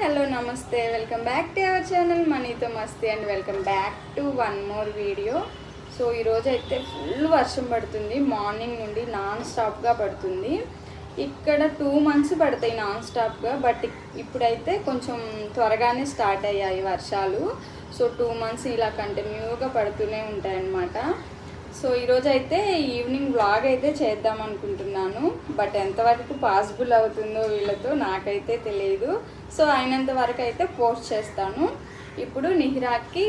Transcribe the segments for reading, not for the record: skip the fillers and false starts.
Hello నమస్తే, welcome back to our channel మనీతో మస్తీ and welcome back to one more video. So ఈరోజు అయితే ఫుల్ వర్షం పడుతుంది, మార్నింగ్ నుండి నాన్ స్టాప్గా పడుతుంది. ఇక్కడ 2 months పడతాయి నాన్ స్టాప్గా, బట్ ఇప్పుడైతే కొంచెం త్వరగానే స్టార్ట్ అయ్యాయి వర్షాలు. సో 2 months ఇలా కంటిన్యూగా పడుతూనే ఉంటాయన్నమాట. సో ఈరోజు అయితే ఈవినింగ్ వ్లాగ్ అయితే చేద్దాం అనుకుంటున్నాను, బట్ ఎంతవరకు పాసిబుల్ అవుతుందో వీళ్ళతో నాకైతే తెలియదు. సో అయినంత వరకు అయితే పోస్ట్ చేస్తాను. ఇప్పుడు నిహిరాకి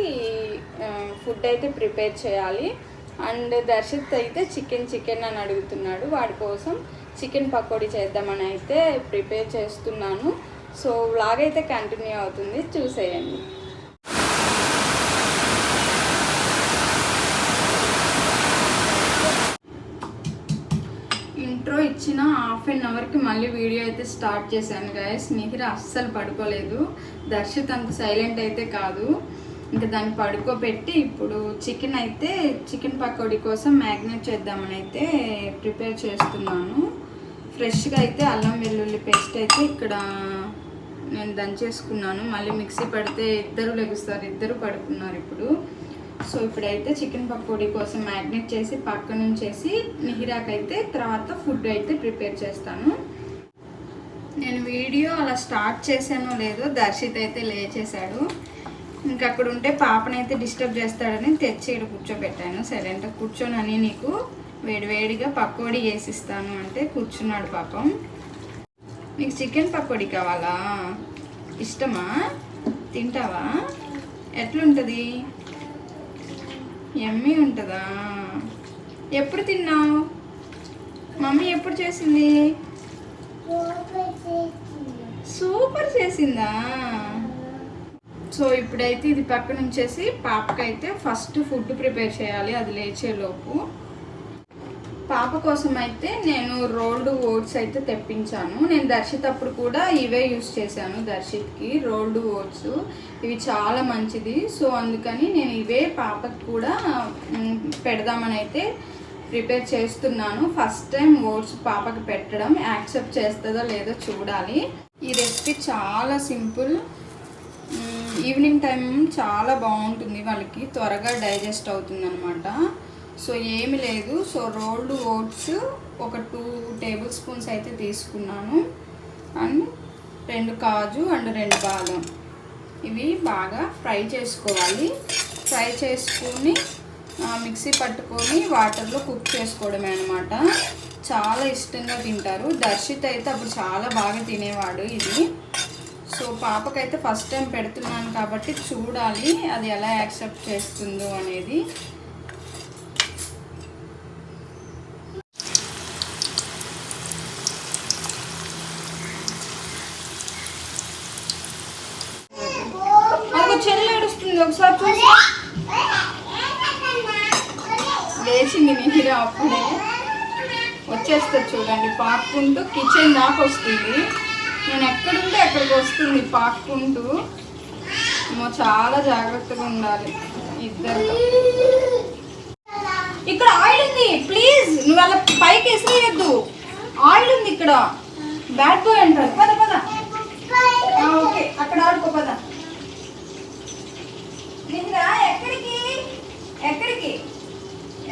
ఫుడ్ అయితే ప్రిపేర్ చేయాలి. అండ్ దర్శిత్ అయితే చికెన్ అని అడుగుతున్నాడు, వాడి కోసం చికెన్ పకోడీ చేద్దామని అయితే ప్రిపేర్ చేస్తున్నాను. సో వ్లాగ్ అయితే కంటిన్యూ అవుతుంది, చూసేయండి. ఇంట్రో ఇచ్చిన 1/2 అవర్కి మళ్ళీ వీడియో అయితే స్టార్ట్ చేశాను గైస్. నిహిర అస్సలు పడుకోలేదు, దర్శిత్ అంత సైలెంట్ అయితే కాదు. ఇంకా దాన్ని పడుకోబెట్టి ఇప్పుడు చికెన్ పకోడీ కోసం మ్యాగ్నేట్ చేద్దామని అయితే ప్రిపేర్ చేస్తున్నాను. ఫ్రెష్గా అయితే అల్లం వెల్లుల్లి పేస్ట్ అయితే ఇక్కడ నేను దంచేసుకున్నాను. మళ్ళీ మిక్సీ పడితే ఇద్దరు లెగుస్తారు, ఇద్దరు పడుకున్నారు ఇప్పుడు. సో ఇప్పుడైతే చికెన్ పకోడీ కోసం మ్యాగ్నేట్ చేసి పక్కన ఉంచేసి నిహిరాకైతే తర్వాత ఫుడ్ అయితే ప్రిపేర్ చేస్తాను. నేను వీడియో అలా స్టార్ట్ చేశానో లేదో దర్శిత్ అయితే లేచేశాడు. ఇంకా అక్కడ ఉంటే పాపనైతే డిస్టర్బ్ చేస్తాడని తెచ్చి ఇక్కడ కూర్చోబెట్టాను. సైలెంట్గా కూర్చొని నీకు వేడివేడిగా పకోడీ వేసిస్తాను అంటే కూర్చున్నాడు పాపం. నీకు చికెన్ పకోడీ కావాలా? ఇష్టమా? తింటావా? ఎట్లుంటుంది? యమ్మీ ఉంటుందా? ఎప్పుడు తిన్నావు? మమ్మీ ఎప్పుడు చేసింది? సూపర్ చేసిందా? సో ఇప్పుడైతే ఇది పక్కన ఉంచేసి పాపకైతే ఫస్ట్ ఫుడ్ ప్రిపేర్ చేయాలి, అది లేచేలోపు. పాప కోసం అయితే నేను రోల్డ్ ఓట్స్ అయితే తెప్పించాను. నేను దర్శిత్ అప్పుడు కూడా ఇవే యూస్ చేశాను. దర్శిత్కి రోల్డ్ ఓట్స్ ఇవి చాలా మంచిది. సో అందుకని నేను ఇవే పాపకి కూడా పెడదామని అయితే ప్రిపేర్ చేస్తున్నాను. ఫస్ట్ టైం ఓట్స్ పాపకి పెట్టడం, యాక్సెప్ట్ చేస్తుందో లేదో చూడాలి. ఈ రెసిపీ చాలా సింపుల్, ఈవినింగ్ టైం చాలా బాగుంటుంది, వాళ్ళకి త్వరగా డైజెస్ట్ అవుతుంది అనమాట. సో ఏమి లేదు. సో రోల్డ్ ఓట్స్ ఒక 2 tablespoons అయితే తీసుకున్నాను. అండ్ 2 కాజు అండ్ 2 బాదం, ఇవి బాగా ఫ్రై చేసుకోవాలి. ఫ్రై చేసుకుని మిక్సీ పట్టుకొని వాటర్లో కుక్ చేసుకోవడమే అనమాట. చాలా ఇష్టంగా తింటారు. దర్శిత్ అయితే అప్పుడు చాలా బాగా తినేవాడు ఇది. సో పాపకైతే ఫస్ట్ టైం పెడుతున్నాను కాబట్టి చూడాలి అది ఎలా యాక్సెప్ట్ చేస్తుందో అనేది. చెల్లి ఏడుస్తుంది, ఒకసారి చూసి. లేచింది నిహిర, అప్పుడే వచ్చేస్తుంది చూడండి పాక్కుంటూ. కిచెన్ దాకా వస్తుంది, నేను ఎక్కడుంటే అక్కడికి వస్తుంది పాక్కుంటూ. చాలా జాగ్రత్తగా ఉండాలి ఇద్దరు. ఇక్కడ ఆయిల్ ఉంది, ప్లీజ్ నువ్వు అలా పైకి వేసేయద్దు. ఆయిల్ ఉంది ఇక్కడ, బ్యాడ్ బాయ్ అంటారు. పద పద, ఓకే అక్కడ ఆడుకో పద. నిహిరా ఎక్కడికి ఎక్కడికి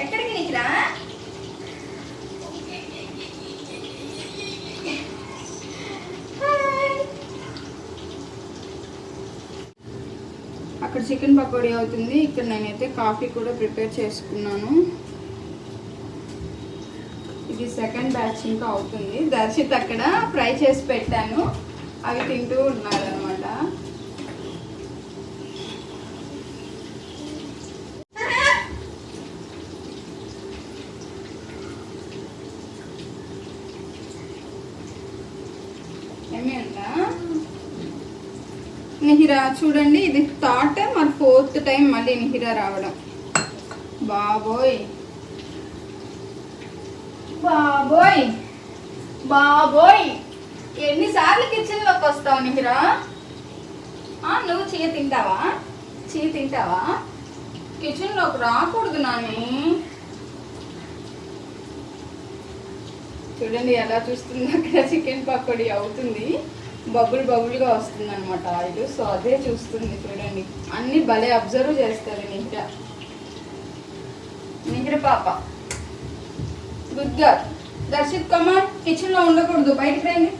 ఎక్కడికి నిహిరా? అక్కడ చికెన్ పకోడీ అవుతుంది, ఇక్కడ నేనైతే కాఫీ కూడా ప్రిపేర్ చేసుకున్నాను. ఇది సెకండ్ బ్యాచ్ ఇంకా అవుతుంది. దర్శిత్ అక్కడ ఫ్రై చేసి పెట్టాను, అవి తింటూ ఉన్నాడు అనమాట. నిహిరా చూడండి, ఇది 3rd టైం మరి 4th టైం మళ్ళీ నిహిరా రావడం. బాబోయ్ బాబోయ్ బాబోయ్, ఎన్నిసార్లు కిచెన్లోకి వస్తావు నిహిరా? నువ్వు చీ తింటావా? కిచెన్లోకి రాకూడదు నాని. చూడండి ఎలా చూస్తుంది, అక్కడ చికెన్ పకోడీ అవుతుంది. బబుల్గా వస్తుంది అనమాట ఆయిల్. సో అదే చూస్తుంది చూడండి, అన్నీ భలే అబ్జర్వ్ చేస్తుంది నిహిర పాప. Good girl. దర్శిత్ కమాన్, కిచెన్లో ఉండకూడదు, బయటికి రండి.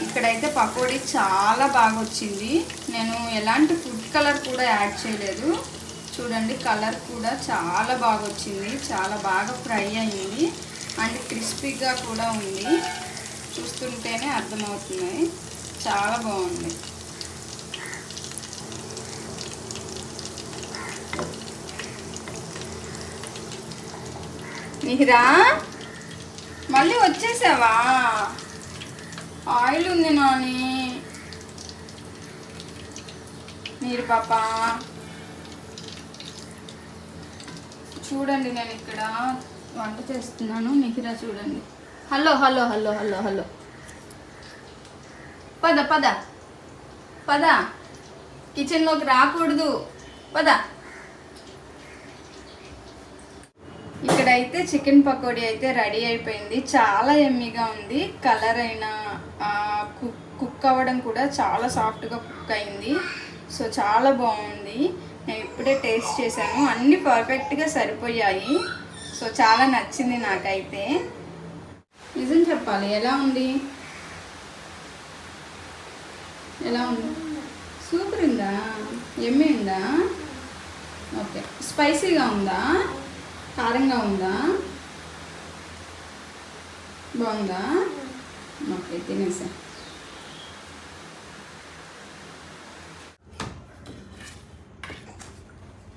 ఇక్కడైతే పకోడీ చాలా బాగా వచ్చింది. నేను ఎలాంటి ఫుడ్ కలర్ కూడా యాడ్ చేయలేదు. చూడండి, కలర్ కూడా చాలా బాగా వచ్చింది, చాలా బాగా ఫ్రై అయింది అండ్ క్రిస్పీగా కూడా ఉంది. చూస్తుంటేనే అర్థమవుతుంది, చాలా బాగుంది. నిహిరా మళ్ళీ వచ్చేసావా? ఆయిల్ ఉంది నాని. నీరు పాప చూడండి, నేను ఇక్కడ వంట చేస్తున్నాను. నిహిరా చూడండి. Hello hello hello hello hello, పద పద పద, కిచెన్లోకి రాకూడదు, పద. ఇక్కడైతే చికెన్ పకోడీ అయితే రెడీ అయిపోయింది. చాలా ఎమ్మీగా ఉంది. కలర్ అయినా కుక్ అవ్వడం కూడా చాలా సాఫ్ట్గా కుక్ అయింది. సో చాలా బాగుంది. నేను ఇప్పుడే టేస్ట్ చేశాను, అన్నీ పర్ఫెక్ట్గా సరిపోయాయి. సో చాలా నచ్చింది నాకైతే. నిజం చెప్పాలి, ఎలా ఉంది? ఎలా ఉంది? సూపర్ ఉందా? ఎమ్మీ ఉందా? ఓకే. స్పైసీగా ఉందా? కారంగా ఉందా? బాగుందా? ఓకే, తినేసా.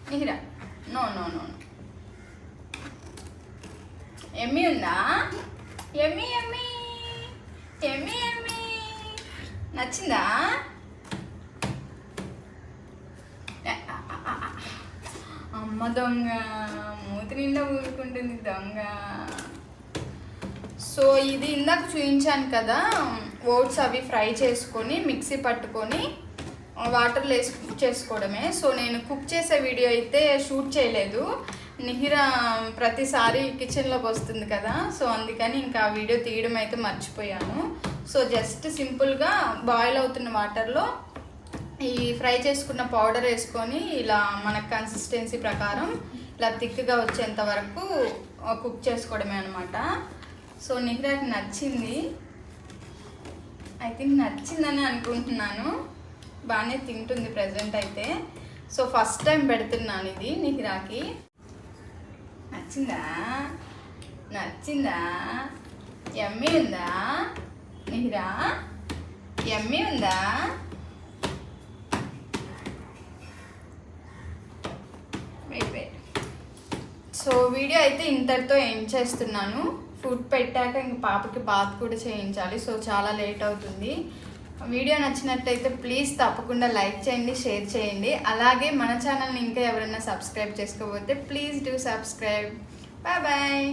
నిహిరా, నో నో నో, ఎమ్మీ ఉందా? ఎమ్మీ ఎమ్మీ ఎమ్మీ ఎమ్మీ. నచ్చిందా? అమ్మ దొంగ, మూతి నిండా ఊరుకుంటుంది దొంగ. సో ఇది ఇందాక చూపించాను కదా, ఓట్స్ అవి ఫ్రై చేసుకొని మిక్సీ పట్టుకొని వాటర్లో వేసి కుక్ చేసుకోవడమే. సో నేను కుక్ చేసే వీడియో అయితే షూట్ చేయలేదు. నిహిరా ప్రతిసారి కిచెన్లోకి వస్తుంది కదా, సో అందుకని ఇంకా ఆ వీడియో తీయడం అయితే మర్చిపోయాను. సో జస్ట్ సింపుల్గా బాయిల్ అవుతున్న వాటర్లో ఈ ఫ్రై చేసుకున్న పౌడర్ వేసుకొని ఇలా మనకు కన్సిస్టెన్సీ ప్రకారం ఇలా థిక్గా వచ్చేంత వరకు కుక్ చేసుకోవడమే అనమాట. సో నిహిరాకి నచ్చింది, ఐ థింక్ నచ్చిందని అనుకుంటున్నాను. బాగానే తింటుంది ప్రజెంట్ అయితే. సో ఫస్ట్ టైం పెడుతున్నాను ఇది నిహిరాకి. నచ్చిందా? నచ్చిందా? యమ్మీ ఉందా నిహిరా? యమ్మీ ఉందా? సో వీడియో అయితే ఇంతటితో ఎండ్ చేస్తున్నాను. ఫుడ్ పెట్టాక ఇంక పాపకి బాత్ కూడా చేయించాలి. సో చాలా లేట్ అవుతుంది. వీడియో నచ్చినట్టయితే ప్లీజ్ తప్పకుండా లైక్ చేయండి, షేర్ చేయండి. అలాగే మన ఛానల్ని ఇంకా ఎవరైనా సబ్స్క్రైబ్ చేసుకోకపోతే please do subscribe. Bye bye.